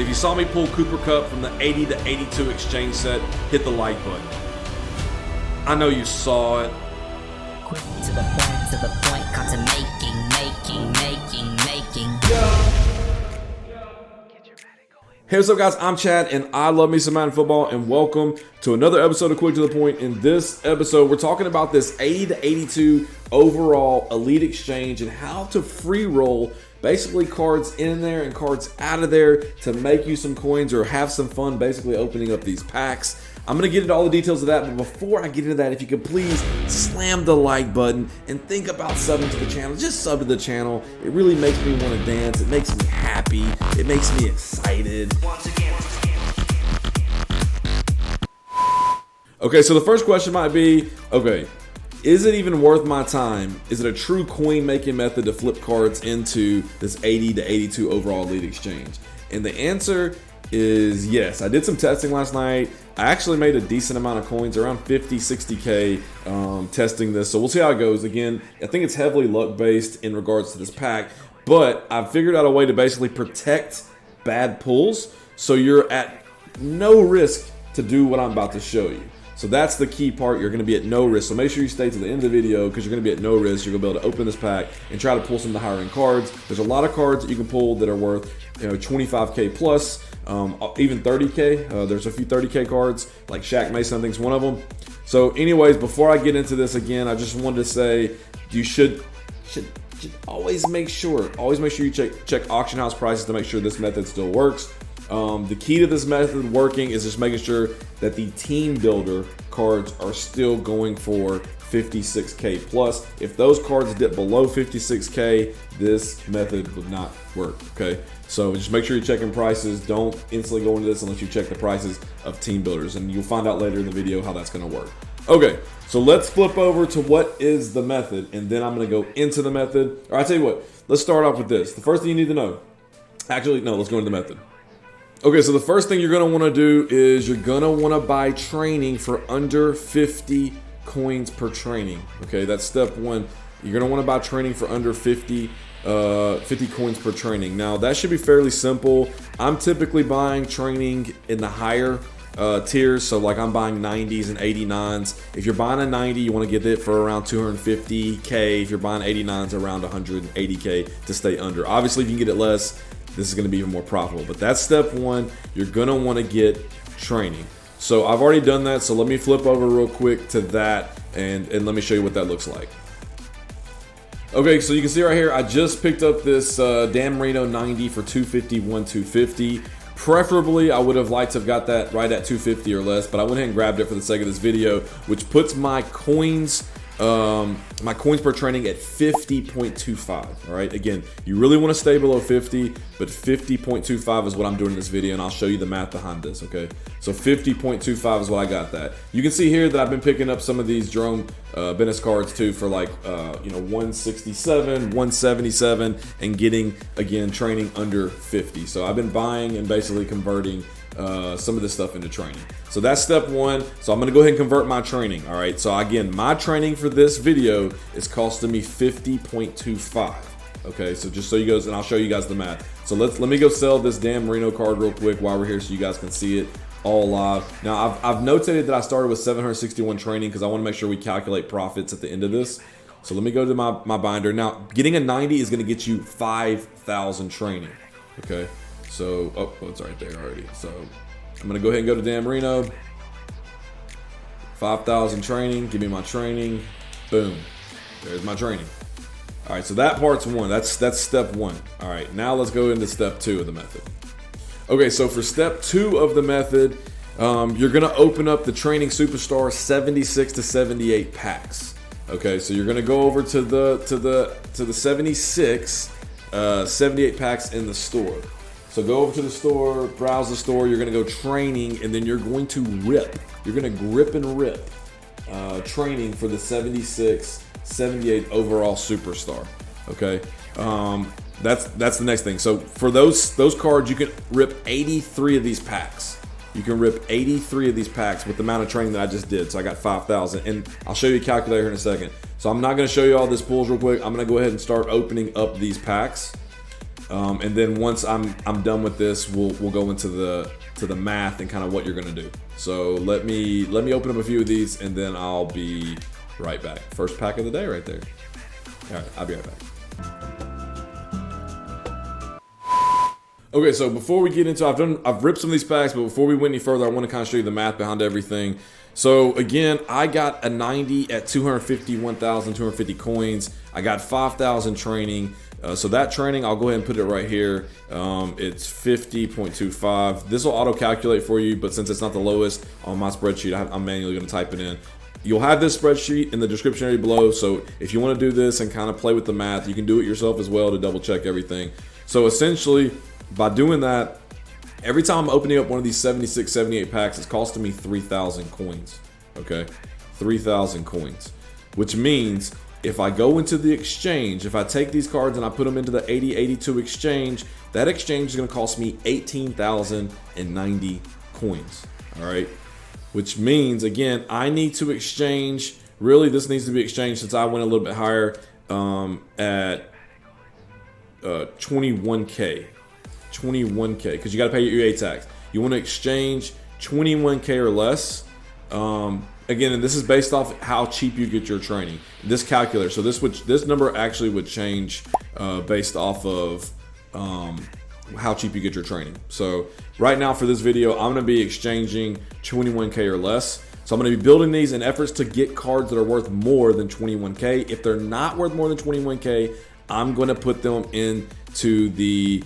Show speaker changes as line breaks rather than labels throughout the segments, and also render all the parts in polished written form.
If you saw me pull Cooper Kupp from the 80 to 82 exchange set, hit the like button. I know you saw it.
Quick to the point, content making.
Hey, what's up, guys? I'm Chad, and I love me some Madden football, and welcome to another episode of Quick to the Point. In this episode, we're talking about this 80 to 82 overall Elite Exchange and how to free roll basically cards in there and cards out of there to make you some coins or have some fun basically opening up these packs. I'm going to get into all the details of that, but before I get into that, if you could please slam the like button and think about subbing to the channel. Just sub to the channel. It really makes me want to dance. It makes me happy. It makes me excited. Okay, so the first question might be, okay, is it even worth my time? Is it a true coin making method to flip cards into this 80 to 82 overall Elite Exchange? And the answer is yes. I did some testing last night. I actually made a decent amount of coins, around 50, 60K testing this. So we'll see how it goes. Again, I think it's heavily luck based in regards to this pack, but I've figured out a way to basically protect bad pulls so you're at no risk to do what I'm about to show you. So that's the key part. You're going to be at no risk. So make sure you stay to the end of the video because you're going to be at no risk. You're going to be able to open this pack and try to pull some of the higher end cards. There's a lot of cards that you can pull that are worth 25K plus, even 30K. There's a few 30K cards like Shaq Mason, I think is one of them. So anyways, before I get into this again, I just wanted to say you should always make sure you check auction house prices to make sure this method still works. The key to this method working is just making sure that the team builder cards are still going for 56K plus. If those cards dip below 56K, this method would not work, okay? So just make sure you're checking prices. Don't instantly go into this unless you check the prices of team builders, and you'll find out later in the video how that's gonna work. Okay, so let's flip over to what is the method, and then I'm gonna go into the method. All right, I'll tell you what, let's start off with this. The first thing you need to know, actually, no, let's go into the method. Okay, so the first thing you're going to want to do is you're going to want to buy training for under 50 coins per training. Okay, that's step one. You're going to want to buy training for under 50 coins per training. Now, that should be fairly simple. I'm typically buying training in the higher tiers, so like I'm buying 90s and 89s. If you're buying a 90, you want to get it for around 250K. If you're buying 89s, around 180K to stay under. Obviously, if you can get it less, this is going to be even more profitable. But that's step one. You're going to want to get training. So I've already done that. So let me flip over real quick to that and let me show you what that looks like. Okay, so you can see right here, I just picked up this Dan Marino 90 for 251, 250. Preferably, I would have liked to have got that right at 250 or less, but I went ahead and grabbed it for the sake of this video, which puts my coins per training at 50.25. All right, again, you really want to stay below 50, but 50.25 is what I'm doing in this video, and I'll show you the math behind this. Okay, so 50.25 is what I got that. You can see here that I've been picking up some of these Jerome Bennis cards too for like 167, 177, and getting again training under 50. So I've been buying and basically converting some of this stuff into training. So that's step one. So I'm going to go ahead and convert my training. All right. So again, my training for this video is costing me 50.25. Okay. So just so you guys, and I'll show you guys the math. So let me go sell this Dan Marino card real quick while we're here so you guys can see it all live. Now I've notated that I started with 761 training because I want to make sure we calculate profits at the end of this. So let me go to my binder. Now getting a 90 is going to get you 5,000 training. Okay. So, oh, it's right there already. So I'm going to go ahead and go to Dan Marino. 5,000 training. Give me my training. Boom. There's my training. All right, so that part's one. That's step one. All right, now let's go into step two of the method. Okay, so for step two of the method, you're going to open up the Training Superstar 76 to 78 packs. Okay, so you're going to go over to the 76, 78 packs in the store. So go over to the store, browse the store, you're gonna go training, and then you're going to rip. You're gonna grip and rip training for the 76, 78 overall superstar, okay? That's the next thing. So for those cards, you can rip 83 of these packs. You can rip 83 of these packs with the amount of training that I just did. So I got 5,000, and I'll show you a calculator here in a second. So I'm not gonna show you all this pulls real quick. I'm gonna go ahead and start opening up these packs. And then once I'm done with this, we'll go into the math and kind of what you're gonna do. So let me open up a few of these, and then I'll be right back. First pack of the day right there. All right, I'll be right back. Okay, so before we get into, I've ripped some of these packs, but before we went any further, I want to kind of show you the math behind everything. So again, I got a 90 at 251,250 coins. I got 5,000 training. So that training, I'll go ahead and put it right here. It's 50.25. This will auto calculate for you, but since it's not the lowest on my spreadsheet, I'm manually going to type it in. You'll have this spreadsheet in the description area below. So if you want to do this and kind of play with the math, you can do it yourself as well to double check everything. So essentially, by doing that, every time I'm opening up one of these 76, 78 packs, it's costing me 3,000 coins, okay? 3,000 coins, which means if I go into the exchange, if I take these cards and I put them into the 8082 exchange, that exchange is gonna cost me 18,090 coins, all right? Which means, again, I need to exchange, really this needs to be exchanged since I went a little bit higher at 21K. 21K, because you got to pay your EA tax. You want to exchange 21K or less. Again, and this is based off how cheap you get your training. This calculator, so this number actually would change based off of how cheap you get your training. So right now for this video, I'm going to be exchanging 21K or less. So I'm going to be building these in efforts to get cards that are worth more than 21K. If they're not worth more than 21K, I'm going to put them into the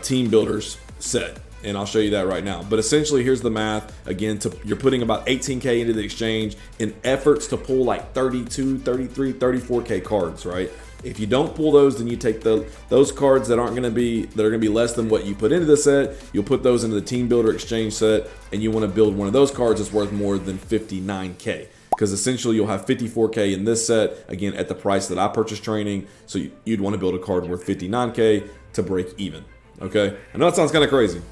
team builders set, and I'll show you that right now. But essentially, here's the math. Again, you're putting about 18K into the exchange in efforts to pull like 32, 33, 34K cards, right? If you don't pull those, then you take those cards that are going to be less than what you put into the set. You'll put those into the team builder exchange set, and you want to build one of those cards that's worth more than 59K. Because essentially you'll have 54K in this set, again, at the price that I purchased training. So you'd want to build a card worth 59K to break even. Okay, I know that sounds kind of crazy.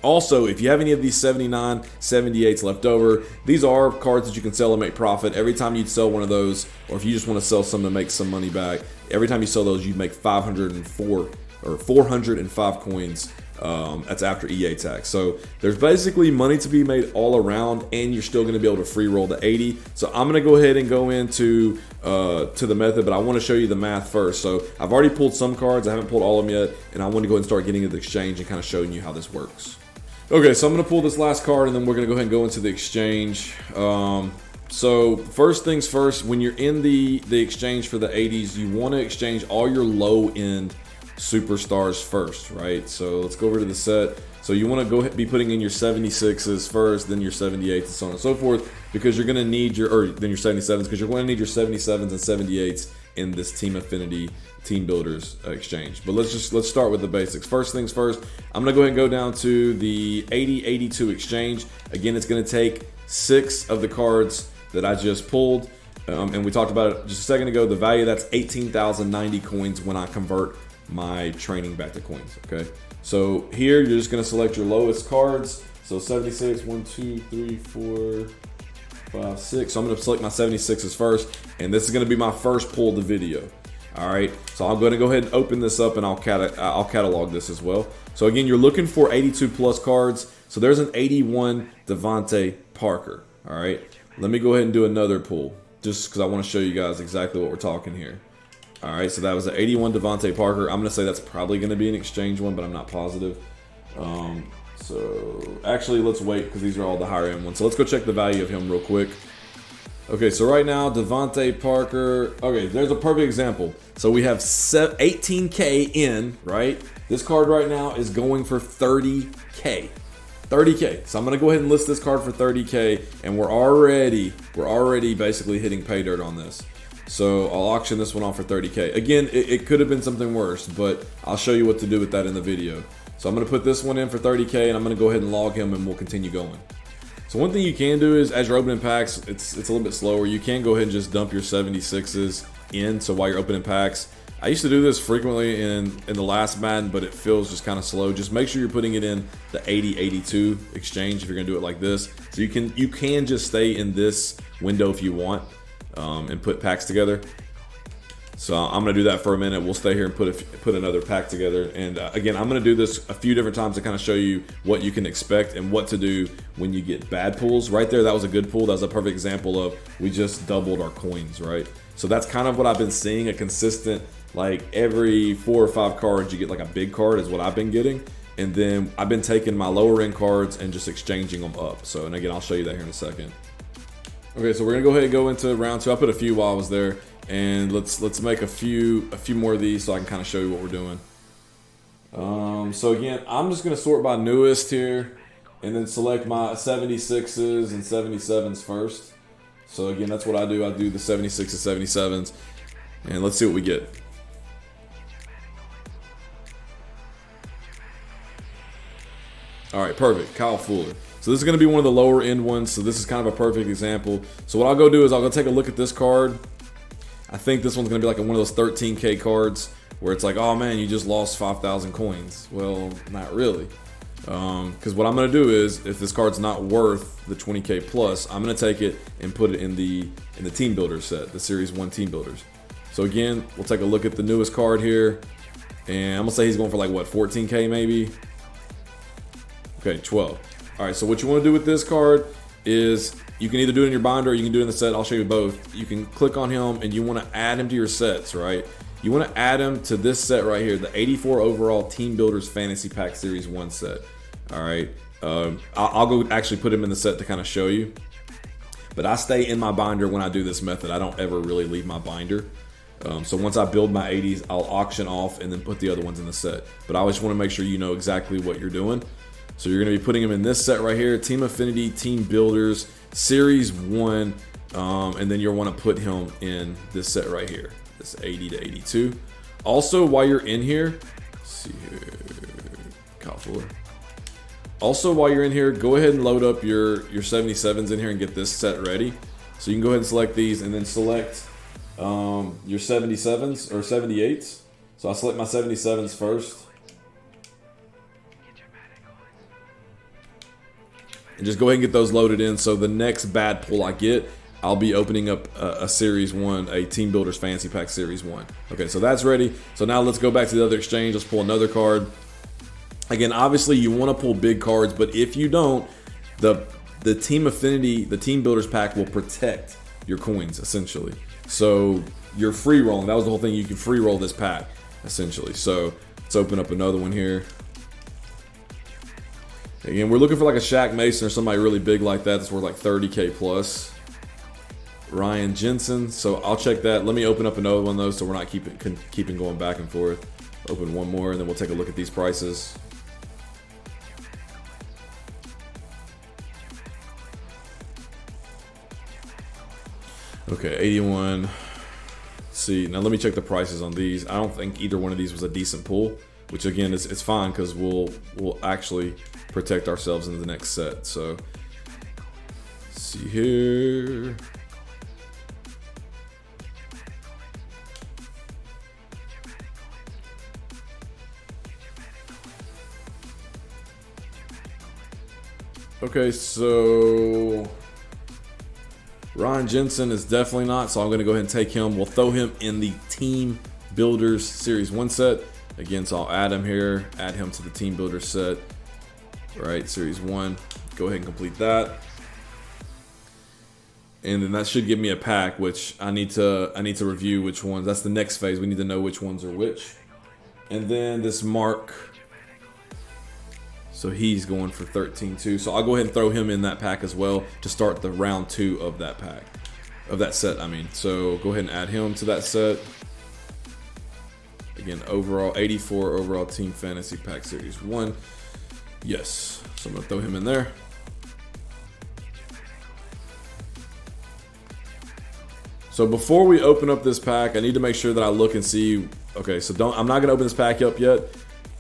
Also, if you have any of these 79, 78s left over, these are cards that you can sell and make profit. Every time you sell one of those, or if you just want to sell some to make some money back, every time you sell those, you make 504 or 405 coins. That's after EA tax. So there's basically money to be made all around, and you're still going to be able to free roll the 80. So I'm going to go ahead and go into to the method, but I want to show you the math first. So I've already pulled some cards. I haven't pulled all of them yet, and I want to go ahead and start getting into the exchange and kind of showing you how this works. Okay, so I'm going to pull this last card, and then we're going to go ahead and go into the exchange. So first things first, when you're in the exchange for the 80s, you want to exchange all your low-end superstars first, right? So let's go over to the set. So you want to go be putting in your 76s first, then your 78s, and so on and so forth, because you're going to need then your 77s, because you're going to need your 77s and 78s in this Team Affinity Team Builders exchange. But let's start with the basics. First things first, I'm going to go ahead and go down to the 8082 exchange. Again, it's going to take 6 of the cards that I just pulled, and we talked about it just a second ago. The value, that's 18,090 coins when I convert my training back to coins. Okay, so here you're just going to select your lowest cards. So 76, 1, 2, 3, 4, 5, 6. So I'm going to select my 76s first, and this is going to be my first pull of the video. All right, so I'm going to go ahead and open this up, and I'll catalog this as well. So again, you're looking for 82 plus cards. So there's an 81 Devontae Parker. All right, let me go ahead and do another pull just because I want to show you guys exactly what we're talking here. All right, so that was an 81 Devontae Parker. I'm going to say that's probably going to be an exchange one, but I'm not positive. So actually, let's wait because these are all the higher end ones. So let's go check the value of him real quick. Okay, so right now, Devontae Parker. Okay, there's a perfect example. So we have 18K in, right? This card right now is going for 30K. 30K. So I'm gonna go ahead and list this card for 30K, and we're already basically hitting pay dirt on this. So I'll auction this one off for 30K. Again, it could have been something worse, but I'll show you what to do with that in the video. So I'm gonna put this one in for 30K, and I'm gonna go ahead and log him, and we'll continue going. So one thing you can do is, as you're opening packs, it's a little bit slower. You can go ahead and just dump your 76s in. So while you're opening packs, I used to do this frequently in the last Madden, but it feels just kind of slow. Just make sure you're putting it in the 8082 exchange if you're gonna do it like this. So you can just stay in this window if you want, and put packs together. So I'm going to do that for a minute. We'll stay here and put another pack together. And again, I'm going to do this a few different times to kind of show you what you can expect and what to do when you get bad pulls. Right there, that was a good pull. That was a perfect example of we just doubled our coins, right? So that's kind of what I've been seeing, a consistent, like every 4 or 5 cards you get like a big card is what I've been getting. And then I've been taking my lower end cards and just exchanging them up. So, and again, I'll show you that here in a second. Okay, so we're gonna go ahead and go into round 2. I put a few while I was there, and let's make a few more of these so I can kind of show you what we're doing. So again, I'm just gonna sort by newest here, and then select my 76s and 77s first. So again, that's what I do. I do the 76s and 77s, and let's see what we get. All right, perfect. Kyle Fuller. So this is going to be one of the lower end ones. So this is kind of a perfect example. So what I'll go do is I'll go take a look at this card. I think this one's going to be like one of those 13K cards where it's like, oh man, you just lost 5,000 coins. Well, not really. Because what I'm going to do is, if this card's not worth the 20K plus, I'm going to take it and put it in the team builder set, the Series 1 team builders. So again, we'll take a look at the newest card here. And I'm going to say he's going for like, what, 14K maybe? Okay, 12. All right, so what you want to do with this card is you can either do it in your binder or you can do it in the set. I'll show you both. You can click on him and you want to add him to your sets, right? You want to add him to this set right here, the 84 overall Team Builders Fantasy Pack Series 1 set. All right, I'll go actually put him in the set to kind of show you. But I stay in my binder when I do this method. I don't ever really leave my binder. So once I build my 80s, I'll auction off and then put the other ones in the set. But I always want to make sure you know exactly what you're doing. So you're going to be putting him in this set right here, Team Affinity, Team Builders, Series 1, and then you'll want to put him in this set right here, this 80 to 82. Also, while you're in here, let's see here, Kyle Fuller. Also, while you're in here, go ahead and load up your 77s in here and get this set ready. So you can go ahead and select these and then select your 77s or 78s. So I'll select my 77s first. And just go ahead and get those loaded in. So the next bad pull I get, I'll be opening up a Series 1, a Team Builders Fantasy Pack Series 1. Okay, so that's ready. So now let's go back to the other exchange. Let's pull another card. Again, obviously you want to pull big cards, but if you don't, the Team Affinity, the Team Builders pack will protect your coins, essentially. So you're free rolling. That was the whole thing. You can free roll this pack, essentially. So let's open up another one here. Again, we're looking for like a Shaq Mason or somebody really big like that that's worth like 30K plus. Ryan Jensen. So I'll check that. Let me open up another one though, so we're not keeping going back and forth. Open one more, and then we'll take a look at these prices. Okay, 81. Let's see, now let me check the prices on these. I don't think either one of these was a decent pull, which again it's fine because we'll actually protect ourselves in the next set. So let's see here. Okay, so Ryan Jensen is definitely not, so I'm going to go ahead and take him. We'll throw him in the Team Builders Series 1 set. Again, so I'll add him here, add him to the Team Builders set. Right, Series 1. Go ahead and complete that. And then that should give me a pack, which I need to review which ones. That's the next phase. We need to know which ones are which. And then this Mark. So he's going for 13 too. So I'll go ahead and throw him in that pack as well to start the round 2 of that pack. Of that set, I mean. So go ahead and add him to that set. Again, overall, 84 overall Team Fantasy Pack Series 1. Yes. So I'm going to throw him in there. So before we open up this pack, I need to make sure that I look and see. Okay, so I'm not going to open this pack up yet.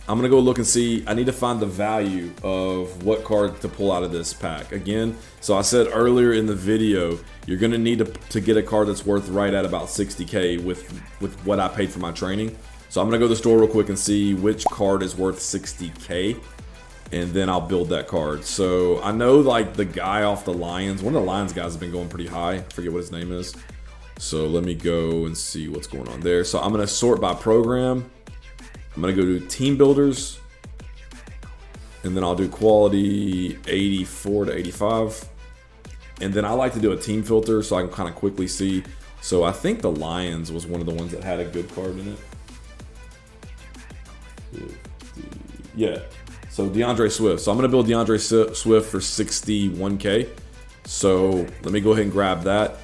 I'm going to go look and see. I need to find the value of what card to pull out of this pack. Again, so I said earlier in the video, you're going to need to get a card that's worth right at about 60K with what I paid for my training. So I'm going to go to the store real quick and see which card is worth 60K. And then I'll build that card. So I know like the guy off the Lions, one of the Lions guys has been going pretty high. I forget what his name is. So let me go and see what's going on there. So I'm going to sort by program. I'm going to go to team builders. And then I'll do quality 84 to 85. And then I like to do a team filter so I can kind of quickly see. So I think the Lions was one of the ones that had a good card in it. Yeah. So DeAndre Swift. So I'm going to build DeAndre Swift for 61K. So let me go ahead and grab that.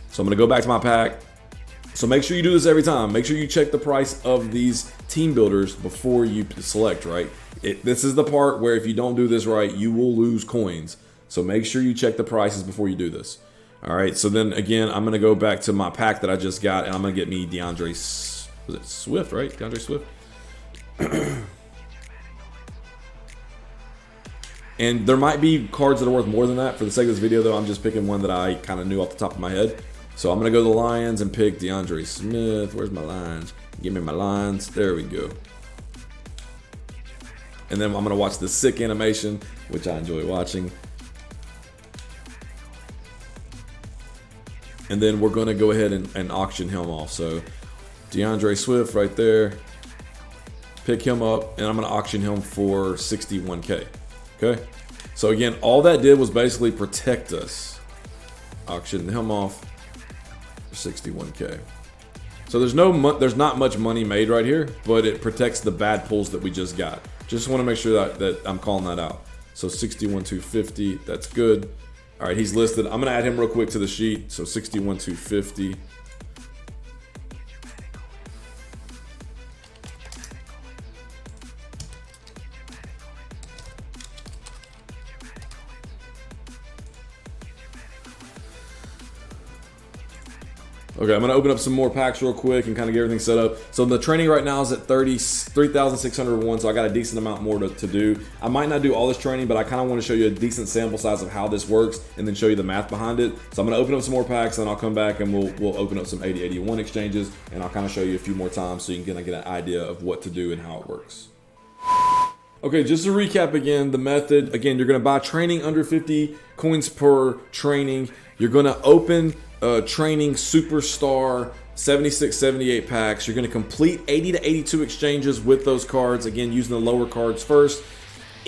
So I'm going to go back to my pack. So make sure you do this every time. Make sure you check the price of these team builders before you select, right? This is the part where if you don't do this right, you will lose coins. So make sure you check the prices before you do this. All right, so then again, I'm going to go back to my pack that I just got, and I'm going to get me DeAndre, was it Swift, right? DeAndre Swift. And there might be cards that are worth more than that. For the sake of this video, though, I'm just picking one that I kind of knew off the top of my head. So I'm going to go to the Lions and pick DeAndre Smith. Where's my Lions? Give me my Lions. There we go. And then I'm going to watch the sick animation, which I enjoy watching. And then we're going to go ahead and auction him off. So DeAndre Swift right there. Pick him up, and I'm going to auction him for 61K. Okay? So again, all that did was basically protect us. Auction him off for 61K. So there's not much money made right here, but it protects the bad pulls that we just got. Just want to make sure that I'm calling that out. So 61,250, that's good. All right, he's listed. I'm going to add him real quick to the sheet. So 61,250. Okay, I'm going to open up some more packs real quick and kind of get everything set up. So the training right now is at 33,601, so I got a decent amount more to do. I might not do all this training, but I kind of want to show you a decent sample size of how this works and then show you the math behind it. So I'm going to open up some more packs, and I'll come back and we'll open up some 80-81 exchanges, and I'll kind of show you a few more times so you can get an idea of what to do and how it works. Okay, just to recap again, the method. Again, you're going to buy training under 50 coins per training. You're going to open training superstar 76, 78 packs. You're going to complete 80 to 82 exchanges with those cards. Again, using the lower cards first.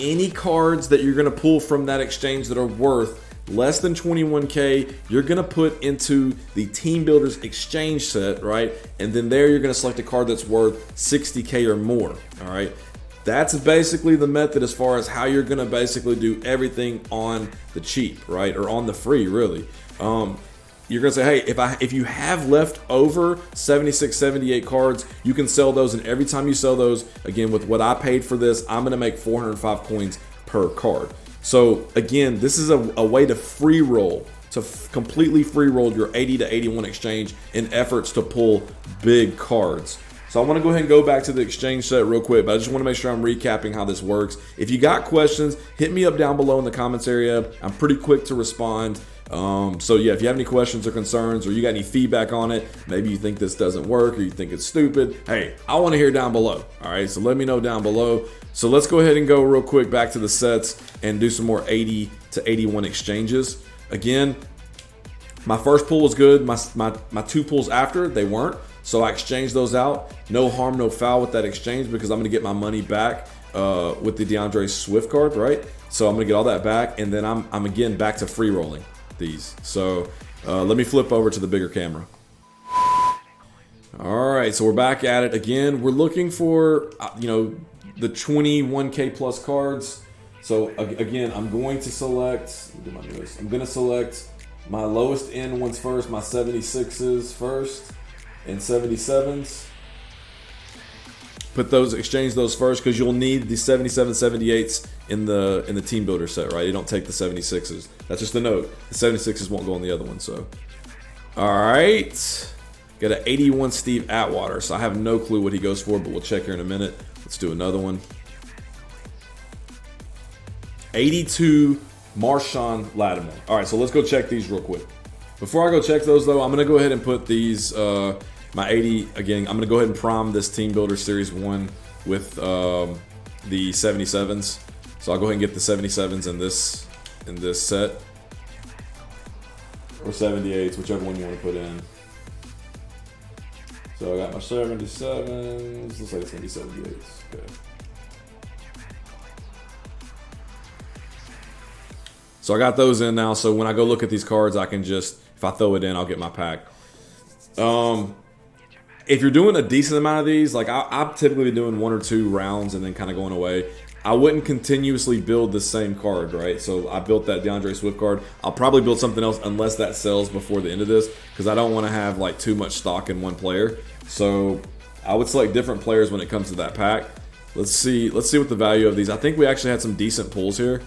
Any cards that you're going to pull from that exchange that are worth less than 21K, you're going to put into the Team Builders exchange set, right? And then there you're going to select a card that's worth 60K or more, all right? That's basically the method as far as how you're going to basically do everything on the cheap, right? Or on the free, really. You're going to say, hey, if you have left over 76, 78 cards, you can sell those. And every time you sell those, again, with what I paid for this, I'm going to make 405 coins per card. So again, this is a way to free roll, to completely free roll your 80 to 81 exchange in efforts to pull big cards. So I want to go ahead and go back to the exchange set real quick, but I just want to make sure I'm recapping how this works. If you got questions, hit me up down below in the comments area. I'm pretty quick to respond. So yeah, if you have any questions or concerns, or you got any feedback on it, maybe you think this doesn't work or you think it's stupid, hey, I want to hear down below. All right, so let me know down below. So let's go ahead and go real quick back to the sets and do some more 80 to 81 exchanges. Again, my first pull was good. My two pulls after, they weren't. So I exchanged those out. No harm, no foul with that exchange, because I'm going to get my money back with the DeAndre Swift card, right? So I'm going to get all that back, and then I'm again back to free rolling these. So let me flip over to the bigger camera. All right, so we're back at it again. We're looking for the 21K plus cards. So again, I'm going to select. Let me do my newest. I'm going to select my lowest end ones first, my 76s first, and 77s. Exchange those first, because you'll need the 77, 78s in the team builder set, right? You don't take the 76s. That's just a note. The 76s won't go on the other one. So, all right, got an 81 Steve Atwater. So I have no clue what he goes for, but we'll check here in a minute. Let's do another one. 82 Marshawn Lattimore. All right, so let's go check these real quick. Before I go check those though, I'm gonna go ahead and put these. My 80, again, I'm going to go ahead and prime this Team Builder Series 1 with the 77s. So I'll go ahead and get the 77s in this set. or 78s, whichever one you want to put in. So I got my 77s. Looks like it's gonna be 78s. Okay. So I got those in now. So when I go look at these cards, I can just, if I throw it in, I'll get my pack. If you're doing a decent amount of these, like I'm typically doing 1 or 2 rounds and then kind of going away. I wouldn't continuously build the same card, right? So I built that DeAndre Swift card. I'll probably build something else unless that sells before the end of this, because I don't want to have like too much stock in one player. So I would select different players when it comes to that pack. Let's see what the value of these. I think we actually had some decent pulls here.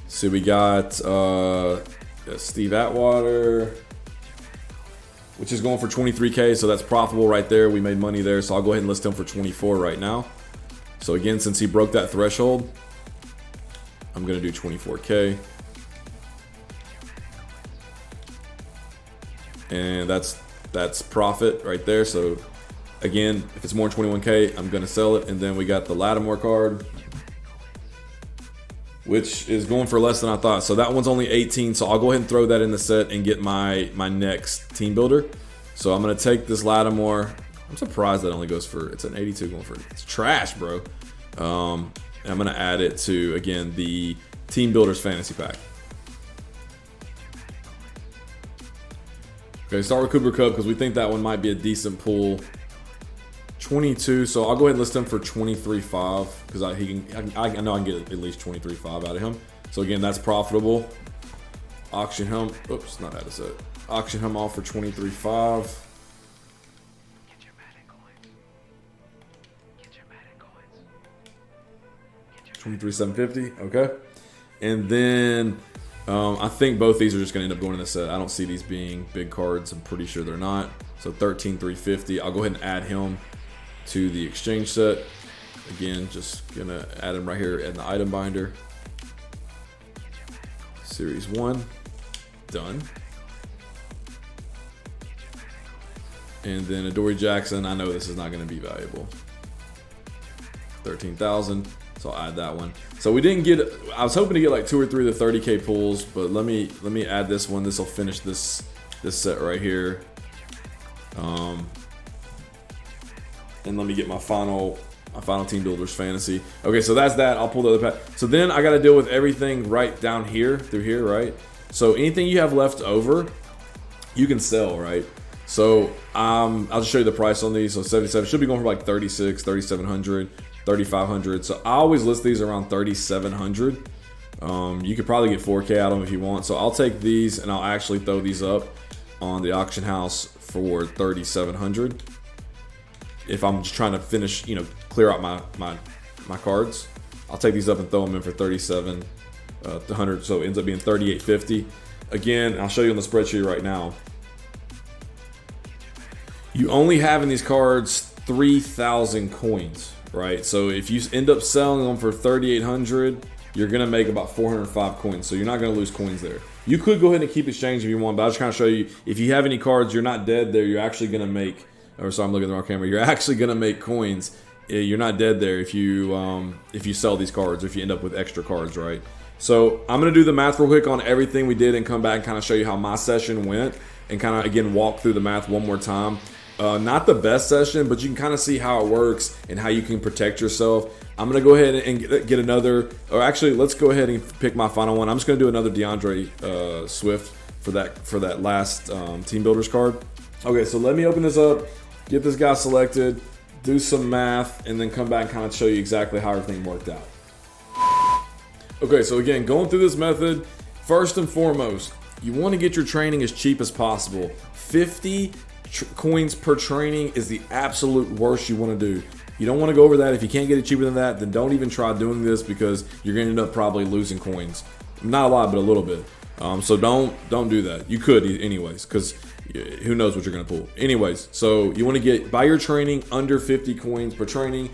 So we got Steve Atwater, which is going for 23K, so that's profitable right there. We made money there, so I'll go ahead and list him for 24 right now. So again, since he broke that threshold, I'm gonna do 24K. And that's profit right there. So again, if it's more than 21K, I'm gonna sell it. And then we got the Lattimore card, which is going for less than I thought. So that one's only 18, so I'll go ahead and throw that in the set and get my next team builder. So I'm gonna take this Lattimore. I'm surprised that only goes for, it's an 82 going for, it's trash, bro. And I'm gonna add it to, again, the Team Builders Fantasy Pack. Okay, start with Cooper Kupp because we think that one might be a decent pull. 22, so I'll go ahead and list him for 23.5 because I know I can get at least 23.5 out of him. So again, that's profitable. Auction him. Oops, not out of set. Auction him off for 23.5. 23,750. Okay, and then I think both these are just going to end up going in the set. I don't see these being big cards. I'm pretty sure they're not. So 13,350. I'll go ahead and add him to the exchange set. Again, just gonna add him right here in the item binder. Series 1, done. And then Adoree Jackson, I know this is not gonna be valuable. 13,000, so I'll add that one. So we didn't get, I was hoping to get like 2 or 3 of the 30K pulls, but let me add this one. This will finish this set right here. And let me get my final Team Builders Fantasy. Okay, so that's that. I'll pull the other pack. So then I got to deal with everything right down here, through here, right? So anything you have left over, you can sell, right? So I'll just show you the price on these. So 77 should be going for like 36, 3,700, 3,500. So I always list these around 3,700. You could probably get 4K out of them if you want. So I'll take these and I'll actually throw these up on the auction house for 3,700. If I'm just trying to finish, clear out my cards, I'll take these up and throw them in for 3,700. So it ends up being 3,850. Again, I'll show you on the spreadsheet right now. You only have in these cards 3,000 coins, right? So if you end up selling them for 3,800, you're gonna make about 405 coins. So you're not gonna lose coins there. You could go ahead and keep exchanging if you want, but I was trying to show you, if you have any cards, you're not dead there. You're actually gonna make, or sorry, I'm looking at the wrong camera. You're actually gonna make coins. You're not dead there if you sell these cards, or if you end up with extra cards, right? So I'm gonna do the math real quick on everything we did and come back and kind of show you how my session went and kind of again walk through the math one more time. Not the best session, but you can kind of see how it works and how you can protect yourself. I'm gonna go ahead and get another, or actually let's go ahead and pick my final one. I'm just gonna do another DeAndre Swift for that last Team Builders card. Okay, so let me open this up, get this guy selected, do some math, and then come back and kind of show you exactly how everything worked out. Okay, so again, going through this method, first and foremost, you want to get your training as cheap as possible. 50 coins per training is the absolute worst you want to do. You don't want to go over that. If you can't get it cheaper than that, then don't even try doing this because you're going to end up probably losing coins. Not a lot, but a little bit. So don't do that. You could anyways, because who knows what you're going to pull. Anyways, so you want to get, buy your training under 50 coins per training.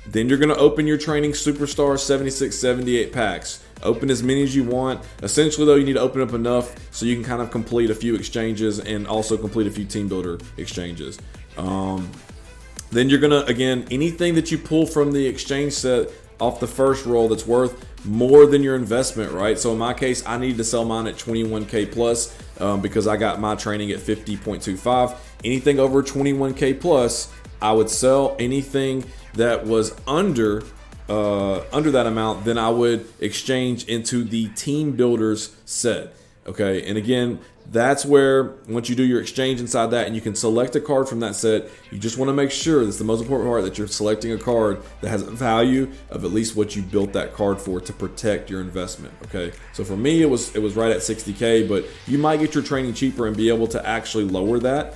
Then you're going to open your training Superstar 76, 78 packs. Open as many as you want. Essentially, though, you need to open up enough so you can kind of complete a few exchanges and also complete a few team builder exchanges. Then you're going to, again, anything that you pull from the exchange set, off the first roll that's worth more than your investment, right? So in my case, I needed to sell mine at 21K plus because I got my training at 50.25. Anything over 21K plus, I would sell. Anything that was under that amount, then I would exchange into the Team Builders set. Okay, and again, that's where once you do your exchange inside that and you can select a card from that set, you just want to make sure, that's the most important part, that you're selecting a card that has a value of at least what you built that card for to protect your investment. Okay, so for me, it was right at 60K, but you might get your training cheaper and be able to actually lower that.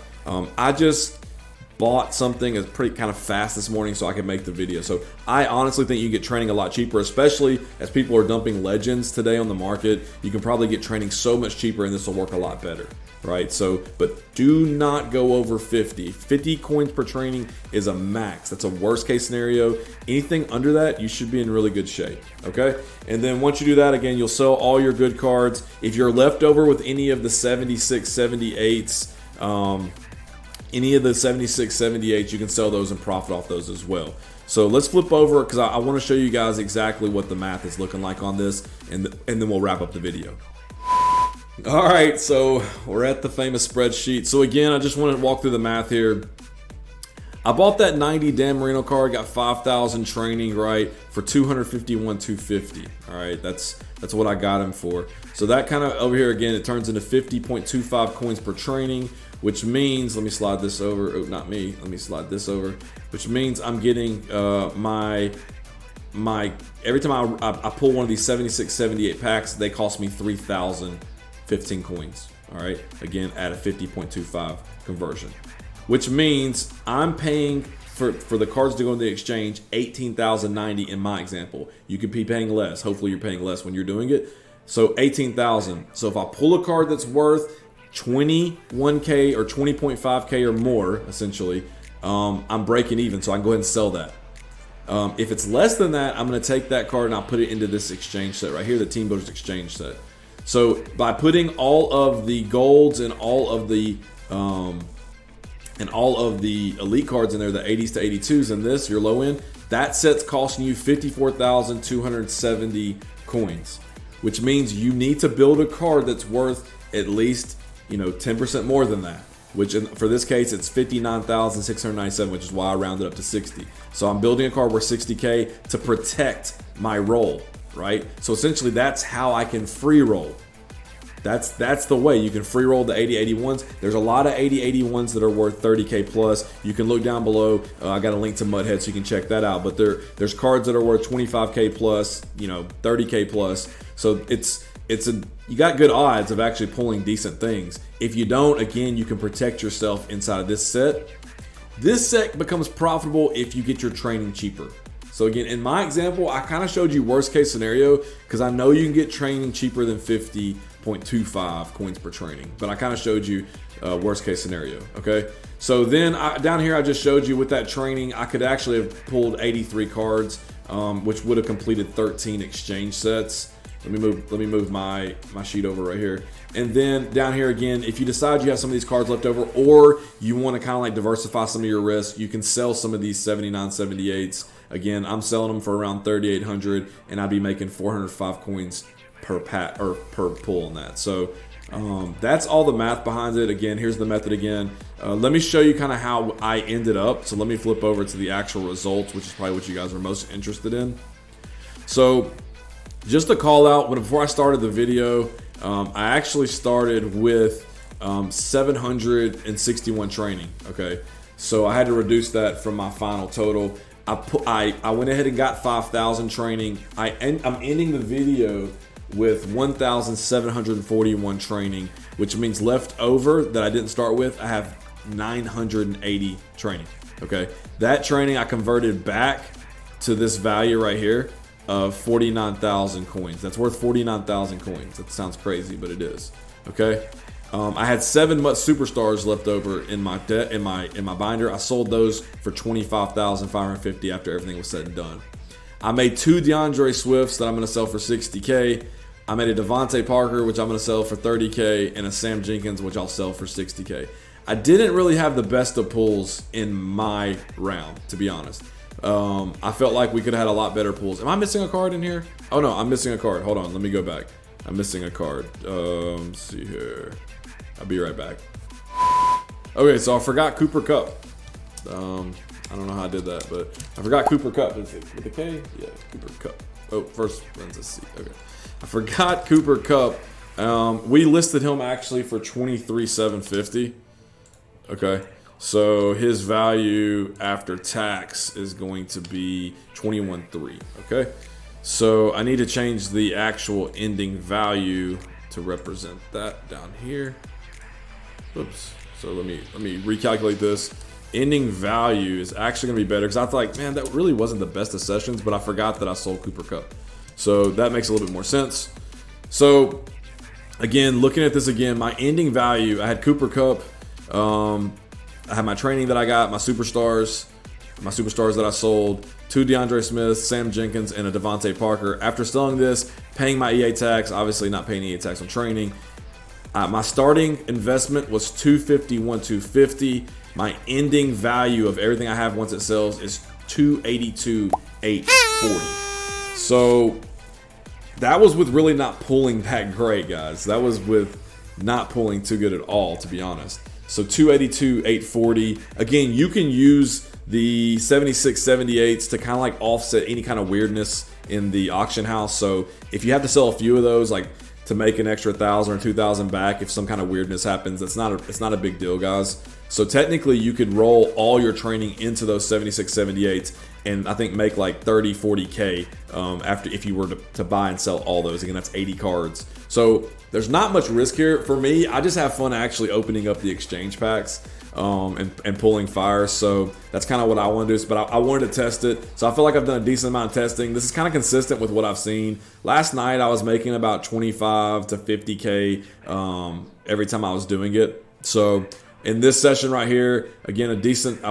I just bought something as pretty kind of fast this morning so I could make the video. So I honestly think you get training a lot cheaper, especially as people are dumping legends today on the market. You can probably get training so much cheaper and this will work a lot better, right? So, but do not go over 50. 50 coins per training is a max. That's a worst case scenario. Anything under that, you should be in really good shape, okay? And then once you do that, again, you'll sell all your good cards. If you're left over with any of the 76, 78s, any of the 76, 78s, you can sell those and profit off those as well. So let's flip over because I want to show you guys exactly what the math is looking like on this, and then we'll wrap up the video. All right, so we're at the famous spreadsheet. So again, I just want to walk through the math here. I bought that 90 Dan Marino card, got 5,000 training, right, for 251,250. All right, that's what I got him for. So that kind of over here again, it turns into 50.25 coins per training, which means, let me slide this over. Oh, not me. Let me slide this over. Which means I'm getting my every time I pull one of these 76, 78 packs, they cost me 3,015 coins. All right, again at a 50.25 conversion, which means I'm paying for the cards to go in the exchange 18,090 in my example. You could be paying less. Hopefully you're paying less when you're doing it. So 18,000. So if I pull a card that's worth 21K or 20.5K or more, essentially, I'm breaking even, so I can go ahead and sell that. If it's less than that, I'm going to take that card and I'll put it into this exchange set right here, the Team Builders exchange set. So by putting all of the golds and all of the elite cards in there, the 80s to 82s, and this, your low end, that set's costing you 54,270 coins, which means you need to build a card that's worth at least 10% more than that, which for this case, it's 59,697, which is why I rounded up to 60. So I'm building a card worth 60K to protect my roll, right? So essentially that's how I can free roll. That's the way you can free roll the 80-81s. There's a lot of 80-81s that are worth 30K plus. You can look down below. I got a link to Mudhead so you can check that out. But there's cards that are worth 25K plus, 30K plus. So you got good odds of actually pulling decent things. If you don't, again, you can protect yourself inside of this set. This set becomes profitable if you get your training cheaper. So again, in my example, I kind of showed you worst case scenario because I know you can get training cheaper than 50.25 coins per training, but I kind of showed you worst case scenario. Okay, so then down here I just showed you with that training I could actually have pulled 83 cards, which would have completed 13 exchange sets. Let me move my sheet over right here. And then down here again, if you decide you have some of these cards left over or you want to kind of like diversify some of your risk, you can sell some of these 79, 78s. Again, I'm selling them for around 3,800 and I'd be making 405 coins per pack or per pull on that. So that's all the math behind it. Again, here's the method again. Let me show you kind of how I ended up. So let me flip over to the actual results, which is probably what you guys are most interested in. So just to call out, before I started the video, I actually started with 761 training. Okay, so I had to reduce that from my final total. I went ahead and got 5,000 training. I'm ending the video with 1,741 training, which means left over that I didn't start with, I have 980 training. Okay, that training I converted back to this value right here of 49,000 coins. That's worth 49,000 coins. That sounds crazy, but it is. Okay. I had 7 superstars left over in my binder. I sold those for 25,550 after everything was said and done. I made 2 DeAndre Swifts that I'm going to sell for 60K. I made a Devontae Parker, which I'm going to sell for 30K, and a Sam Jenkins, which I'll sell for 60K. I didn't really have the best of pulls in my round, to be honest. I felt like we could have had a lot better pulls. Am I missing a card in here? Oh no, I'm missing a card. Hold on, let me go back. I'm missing a card. Let's see here. I'll be right back. Okay, so I forgot Cooper Kupp. I don't know how I did that, but I forgot Cooper Kupp. Is it with a K? Yeah, Cooper Kupp. Oh, first runs a C. Okay. I forgot Cooper Kupp. We listed him actually for $23,750. Okay. So his value after tax is going to be $21,300. Okay. So I need to change the actual ending value to represent that down here. Oops. So let me recalculate this. Ending value is actually going to be better because I thought, like, man, that really wasn't the best of sessions, but I forgot that I sold Cooper Kupp. So that makes a little bit more sense. So again, looking at this again, my ending value, I had Cooper Kupp. I had my training that I got, my superstars that I sold, 2 DeAndre Smiths, Sam Jenkins, and a Devontae Parker. After selling this, paying my EA tax, obviously not paying EA tax on training, my starting investment was $251,250. My ending value of everything I have once it sells is $282,840. So that was with really not pulling that great, guys. That was with not pulling too good at all, to be honest. So $282,840. Again, you can use the 76, 78s to kind of like offset any kind of weirdness in the auction house. So if you have to sell a few of those, like to make an extra 1,000 or 2,000 back, if some kind of weirdness happens, it's not a big deal, guys. So technically, you could roll all your training into those 76, 78s, and I think make like 30, 40K after if you were to buy and sell all those. Again, that's 80 cards. So there's not much risk here. For me, I just have fun actually opening up the exchange packs and pulling fire. So that's kind of what I want to do. But I wanted to test it. So I feel like I've done a decent amount of testing. This is kind of consistent with what I've seen. Last night, I was making about 25 to 50K every time I was doing it. So in this session right here, again, I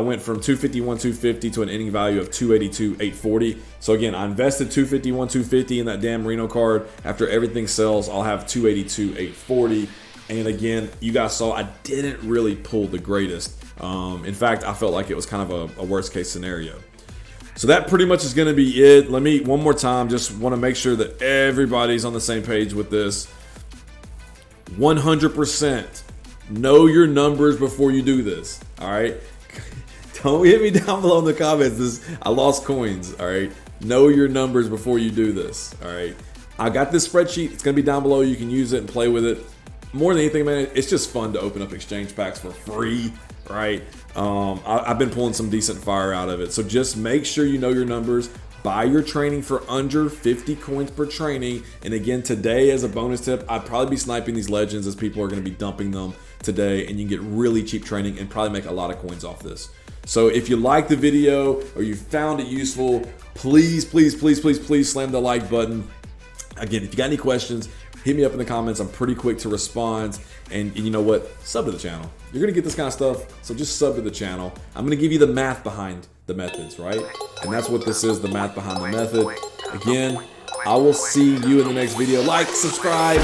went from $251,250 to an ending value of $282,840. So again, I invested $251,250 in that Dan Marino card. After everything sells, I'll have $282,840. And again, you guys saw I didn't really pull the greatest. In fact, I felt like it was kind of a worst case scenario. So that pretty much is going to be it. Let me, one more time, just want to make sure that everybody's on the same page with this. 100%. Know your numbers before you do this, all right? Don't hit me down below in the comments. I lost coins, all right? Know your numbers before you do this, all right? I got this spreadsheet. It's going to be down below. You can use it and play with it. More than anything, man, it's just fun to open up exchange packs for free, right? I've been pulling some decent fire out of it. So just make sure you know your numbers. Buy your training for under 50 coins per training. And again, today as a bonus tip, I'd probably be sniping these legends as people are going to be dumping them today, and you can get really cheap training and probably make a lot of coins off this. So if you like the video or you found it useful, please slam the like button. Again, if you got any questions, hit me up in the comments. I'm pretty quick to respond. And you know what? Sub to the channel. You're going to get this kind of stuff, so just sub to the channel. I'm going to give you the math behind the methods, right? And that's what this is, the math behind the method. Again, I will see you in the next video. Like, subscribe.